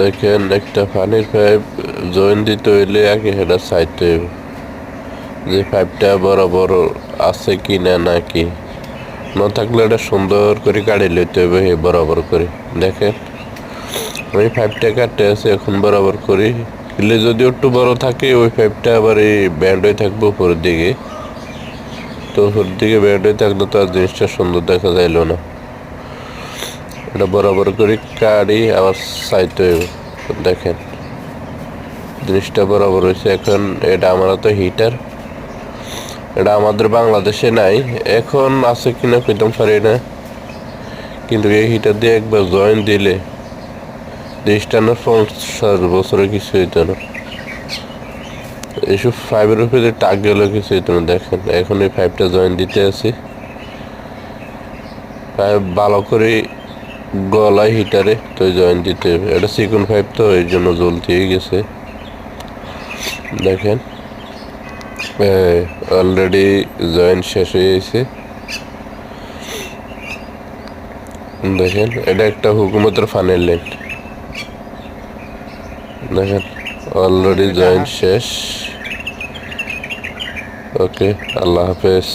দেখেন একটা পানির পাইপ জয়েন দিতে হইলে আগে সেটা চাইতে হইব যে পাইপটা বরাবর আছে কি না নাকি না থাকলে এটা সুন্দর করে কাটি লইতে হবে বরাবর করে। দেখেন ওই পাইপটা কাটতে আছে এখন বরাবর করি দিলে যদি একটু বড় থাকে ওই পাইপটা আবার এই ব্যান্ড হয়ে থাকবে উপরের দিকে, তো উপরের দিকে ব্যান্ড হয়ে থাকলে তো আর জিনিসটা সুন্দর দেখা যাইল না। এটা বরাবর করে কাটি আবার চাইতে হইব। দেখেন জিনিসটা বরাবর হয়েছে। এখন এটা আমার তো হিটার, এটা আমাদের বাংলাদেশে নাই, এখন আছে কিনা কইতাম পারি না, কিন্তু এই হিটার দিয়ে একবার জয়েন দিলে জিনিসটা না 50 বছরে কিছু হইতো না। এইসব ফাইভের উপরে টাক গেল কিছু হইতো না। দেখেন এখন এই ফাইভটা জয়েন দিতে আছি, পাইপ ভালো করে গলায় হিটারে তো জয়েন দিতে হবে। এটা চিকন পাইপ তো এই জন্য জ্বলতেই গেছে। দেখেন অলরেডি জয়েন শেষ হয়ে গেছে। দেখেন এটা একটা হুকুমতের ফানের লাইন। দেখেন অলরেডি জয়েন শেষ। ওকে, আল্লাহ হাফেজ।